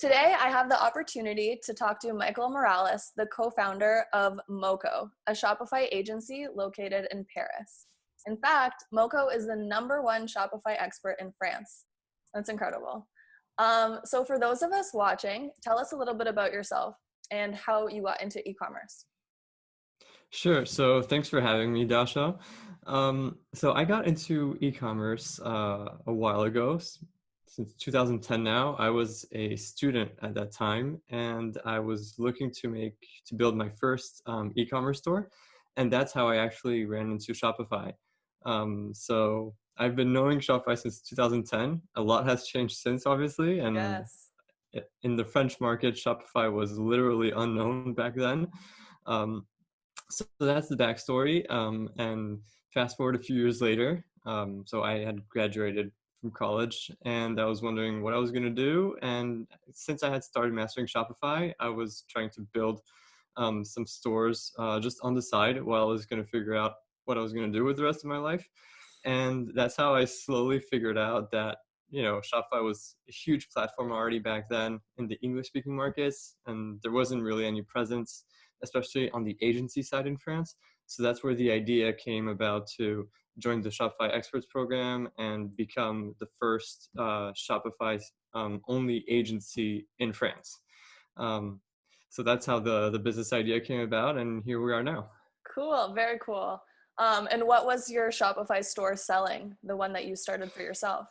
Today, I have the opportunity to talk to Michael Morales, the co-founder of MauKau, a Shopify agency located in Paris. In fact, MauKau is the #1 Shopify expert in France. That's incredible. So for those of us watching, tell us a little bit about yourself and how you got into e-commerce. Sure. So thanks for having me, Dasha. So I got into e-commerce a while ago, since 2010 now. I was a student at that time, and I was looking to build my first e-commerce store, and that's how I actually ran into Shopify. So I've been knowing Shopify since 2010. A lot has changed since, obviously, and Yes. in the French market, Shopify was literally unknown back then. Um, so that's the backstory. And fast forward a few years later, so I had graduated from college and I was wondering what I was going to do. And since I had started mastering Shopify, I was trying to build some stores just on the side while I was going to figure out what I was going to do with the rest of my life. And that's how I slowly figured out that, Shopify was a huge platform already back then in the English speaking markets, and there wasn't really any presence, especially on the agency side in France. So that's where the idea came about to join the Shopify Experts program and become the first Shopify only agency in France. Um, so that's how the business idea came about, and here we are now. Cool. Very cool. And what was your Shopify store selling, the one that you started for yourself?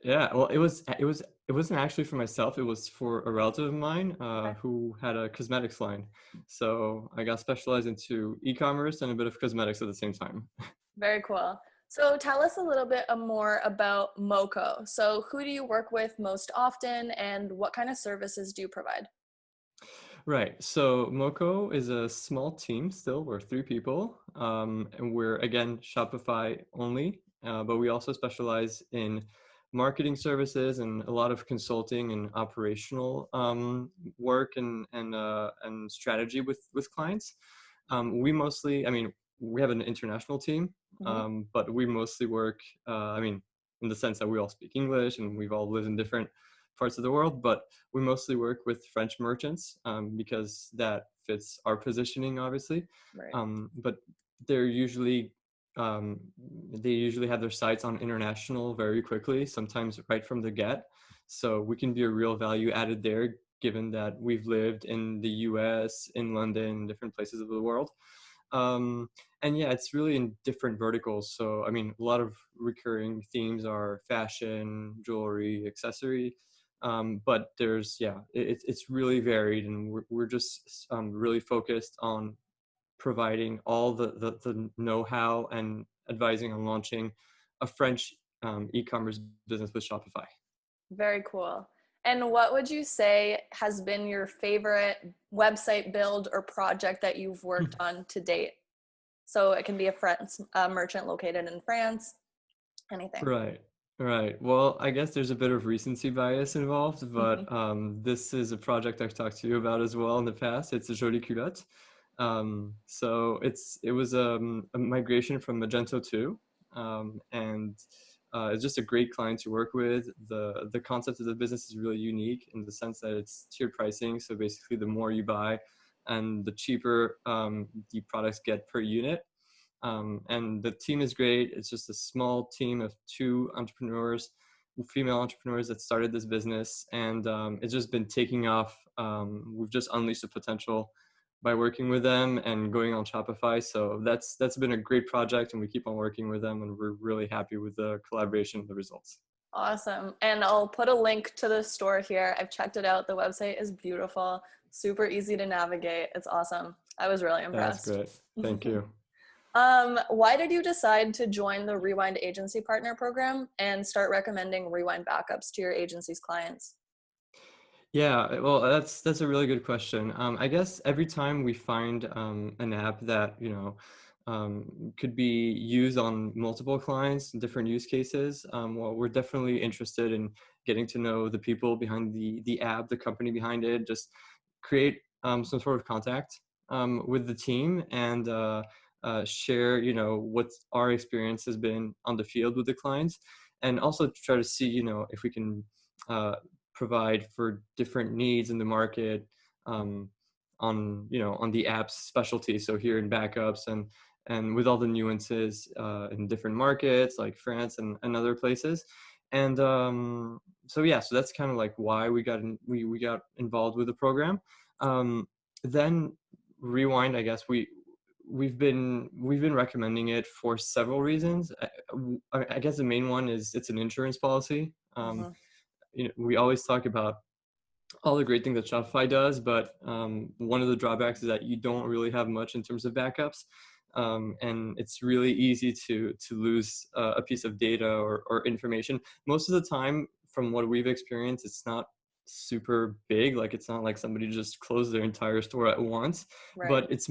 Yeah, well, it wasn't actually for myself. It was for a relative of mine Okay. who had a cosmetics line. So I got specialized into e-commerce and a bit of cosmetics at the same time. Very cool. So tell us a little bit more about MauKau. So who do you work with most often and what kind of services do you provide? Right. So MauKau is a small team still. We're 3 people, and we're again Shopify only, but we also specialize in marketing services and a lot of consulting and operational work and strategy with clients. We mostly, I mean, we have an international team, Mhm. but we mostly work. I mean, in the sense that we all speak English and we've all lived in different parts of the world, but we mostly work with French merchants because that fits our positioning, obviously. Right. But they're usually um, they usually have their sights on international very quickly, sometimes right from the get. So we can be a real value added there, given that we've lived in the U.S., in London, different places of the world. Um, and yeah, it's really in different verticals. So I mean, a lot of recurring themes are fashion, jewelry, accessory, but there's it's really varied, and we're just really focused on providing all the know-how and advising on launching a French e-commerce business with Shopify. Very cool. And what would you say has been your favorite website build or project that you've worked on to date? So it can be a merchant located in France, anything. Right, right. Well, I guess there's a bit of recency bias involved, but this is a project I've talked to you about as well in the past. It's a Jolie Culotte. So it was a migration from Magento 2, and it's just a great client to work with. The concept of the business is really unique in the sense that it's tiered pricing. So basically, the more you buy, and the cheaper the products get per unit. And the team is great. It's just a small team of 2 female entrepreneurs that started this business, and it's just been taking off. We've just unleashed the potential by working with them and going on Shopify. So that's been a great project, and we keep on working with them, and we're really happy with the collaboration and the results. Awesome. And I'll put a link to the store here. I've checked it out. The website is beautiful, super easy to navigate. It's awesome. I was really That's impressed. great. Thank you. Why did you decide to join the Rewind Agency Partner Program and start recommending Rewind backups to your agency's clients? Yeah, well, that's a really good question. I guess every time we find an app that could be used on multiple clients, different use cases, well, we're definitely interested in getting to know the people behind the app, the company behind it, just create some sort of contact with the team and share, what our experience has been on the field with the clients, and also try to see, if we can. provide for different needs in the market, on on the app's specialty. So here in backups and with all the nuances in different markets like France and other places. And so yeah, so that's kind of like why we got involved with the program. Then Rewind, I guess we've been recommending it for several reasons. I guess the main one is it's an insurance policy. Hmm. We always talk about all the great things that Shopify does, but one of the drawbacks is that you don't really have much in terms of backups, and it's really easy to lose a piece of data or information. Most of the time, from what we've experienced, it's not super big. Like it's not like somebody just closed their entire store at once, Right. but it's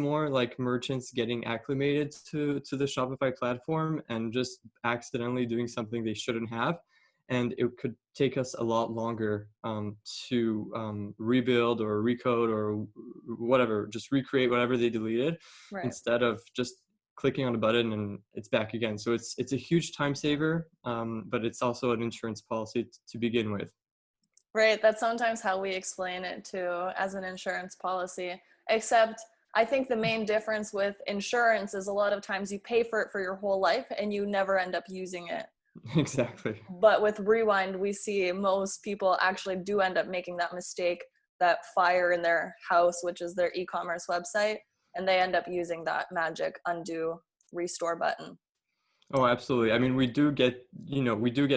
more like merchants getting acclimated to the Shopify platform and just accidentally doing something they shouldn't have, and it could take us a lot longer to rebuild or recode or whatever, just recreate whatever they deleted, Right. instead of just clicking on a button and it's back again. So it's a huge time saver, but it's also an insurance policy to begin with. Right. That's sometimes how we explain it too, as an insurance policy. Except I think the main difference with insurance is a lot of times you pay for it for your whole life and you never end up using it. Exactly. But with Rewind, we see most people actually do end up making that mistake, that fire in their house, which is their e-commerce website, and they end up using that magic undo restore button. Oh, absolutely. I mean, we do get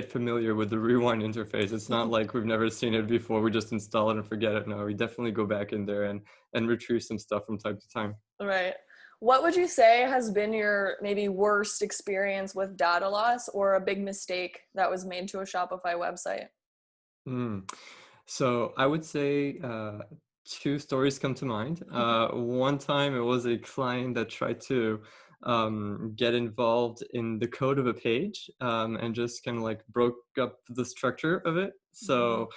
familiar with the Rewind interface. It's not like we've never seen it before. We just install it and forget it. No, we definitely go back in there and retrieve some stuff from time to time. Right. What would you say has been your maybe worst experience with data loss or a big mistake that was made to a Shopify website? Mm. So I would say two stories come to mind. One time it was a client that tried to get involved in the code of a page, and just kind of like broke up the structure of it. Mhm. So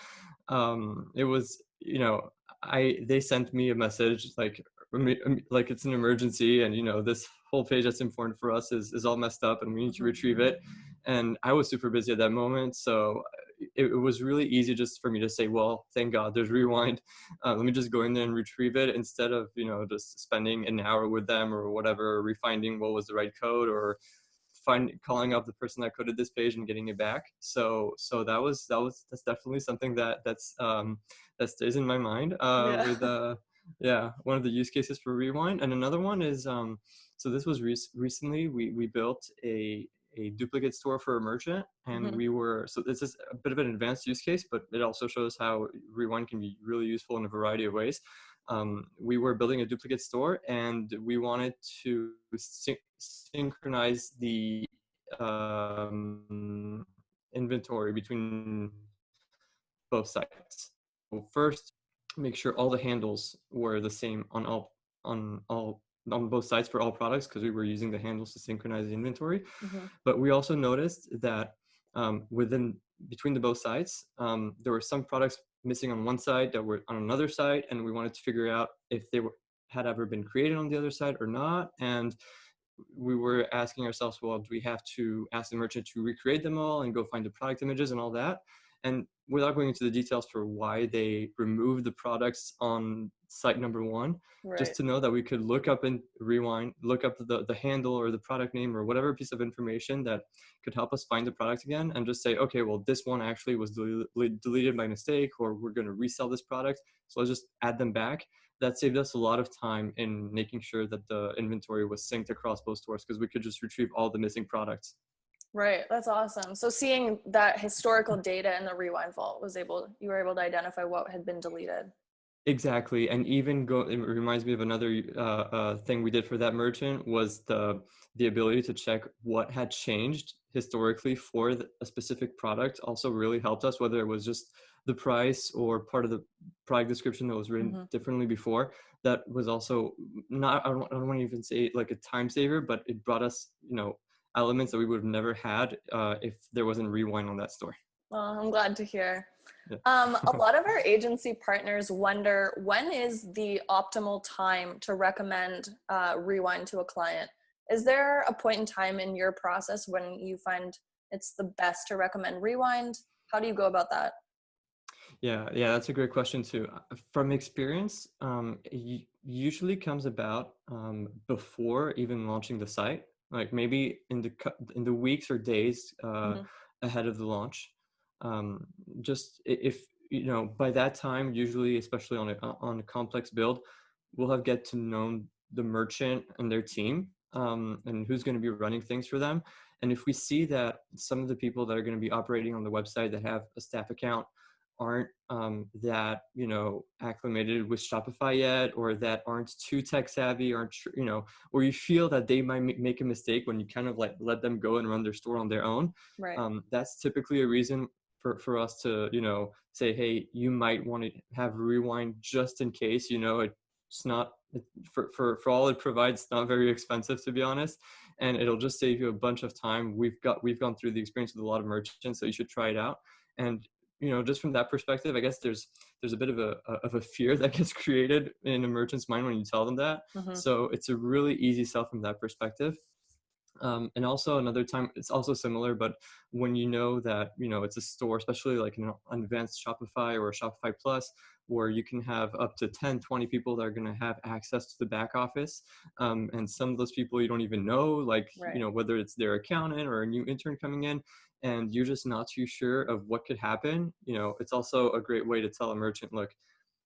it was, they sent me a message like, like it's an emergency, and this whole page that's important for us is all messed up and we need to Mhm. retrieve it. And I was super busy at that moment, so it was really easy just for me to say, well, thank God there's Rewind. Let me just go in there and retrieve it, instead of just spending an hour with them or whatever, refinding what was the right code, or calling up the person that coded this page and getting it back. So that's definitely something that stays in my mind, Yeah. with yeah, one of the use cases for Rewind. And another one is, so this was recently we built a duplicate store for a merchant, and Mhm. so this is a bit of an advanced use case, but it also shows how Rewind can be really useful in a variety of ways. We were building a duplicate store, and we wanted to synchronize the inventory between both sites. So first, make sure all the handles were the same on both sites for all products, because we were using the handles to synchronize the inventory. Mhm. But we also noticed that within between the both sites, there were some products missing on one side that were on another side, and we wanted to figure out if had ever been created on the other side or not. And we were asking ourselves, well, do we have to ask the merchant to recreate them all and go find the product images and all that? And without going into the details for why they removed the products on site number one, just Right. to know that we could look up and Rewind, look up the handle or the product name or whatever piece of information that could help us find the product again, and just say, okay, well, this one actually was deleted by mistake, or we're going to resell this product, so let's just add them back. That saved us a lot of time in making sure that the inventory was synced across both stores, because we could just retrieve all the missing products. Right. That's awesome. So seeing that historical data in the Rewind vault you were able to identify what had been deleted. Exactly, and it reminds me of another thing we did for that merchant, was the ability to check what had changed historically for a specific product. Also, really helped us, whether it was just the price or part of the product description that was written Mhm. differently before. That was also not, I don't want to even say like a time saver, but it brought us elements that we would have never had if there wasn't Rewind on that store. Well, I'm glad to hear. Yeah. A lot of our agency partners wonder, when is the optimal time to recommend Rewind to a client? Is there a point in time in your process when you find it's the best to recommend Rewind? How do you go about that? Yeah, that's a great question too. From experience, it usually comes about before even launching the site, like maybe in the weeks or days Hmm. ahead of the launch. Um, just if you know by that time, usually, especially on a complex build, we'll have get to know the merchant and their team, and who's going to be running things for them. And if we see that some of the people that are going to be operating on the website that have a staff account aren't that acclimated with Shopify yet, or that aren't too tech savvy, aren't or you feel that they might make a mistake when you kind of like let them go and run their store on their own. Right. That's typically a reason for us to say, hey, you might want to have rewind just in case. It's not for all it provides, it's not very expensive, to be honest, and it'll just save you a bunch of time. We've gone through the experience with a lot of merchants, so you should try it out. And just from that perspective, I guess there's a bit of a fear that gets created in a merchant's mind when you tell them that. Hmm. So it's a really easy sell from that perspective. And also another time, it's also similar, but when you know that it's a store, especially like an advanced Shopify or Shopify Plus, where you can have up to 10, 20 people that are going to have access to the back office, and some of those people you don't even know, like Right. whether it's their accountant or a new intern coming in, and you're just not too sure of what could happen. It's also a great way to tell a merchant, look,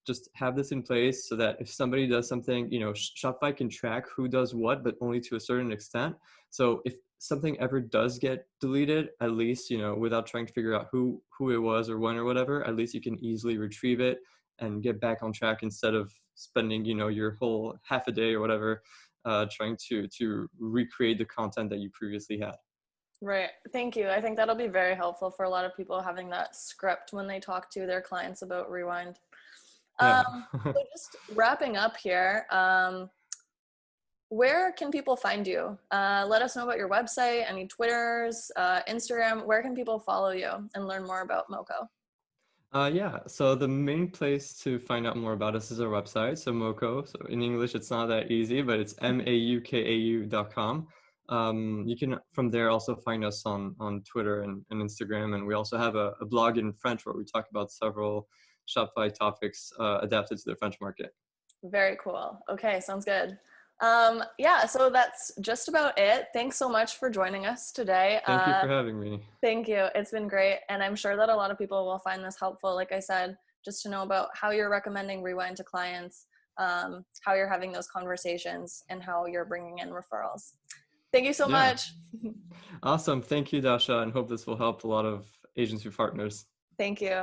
just have this in place so that if somebody does something, Shopify can track who does what, but only to a certain extent. So if something ever does get deleted, at least, without trying to figure out who it was or when or whatever, at least you can easily retrieve it and get back on track, instead of spending, your whole half a day or whatever trying to recreate the content that you previously had. Right. Thank you. I think that'll be very helpful for a lot of people, having that script when they talk to their clients about Rewind. Yeah. So just wrapping up here, where can people find you? Let us know about your website, any Twitters, Instagram. Where can people follow you and learn more about MauKau? Yeah, so the main place to find out more about us is our website. So MauKau, so in English, it's not that easy, but it's maukau.com. You can from there also find us on Twitter and Instagram. And we also have a blog in French where we talk about several Shopify topics adapted to the French market. Very cool. Okay, sounds good. Yeah, so that's just about it. Thanks so much for joining us today. Thank you for having me. Thank you. It's been great. And I'm sure that a lot of people will find this helpful, like I said, just to know about how you're recommending Rewind to clients, how you're having those conversations, and how you're bringing in referrals. Thank you so Yeah. much. Awesome. Thank you, Dasha, and hope this will help a lot of agency partners. Thank you.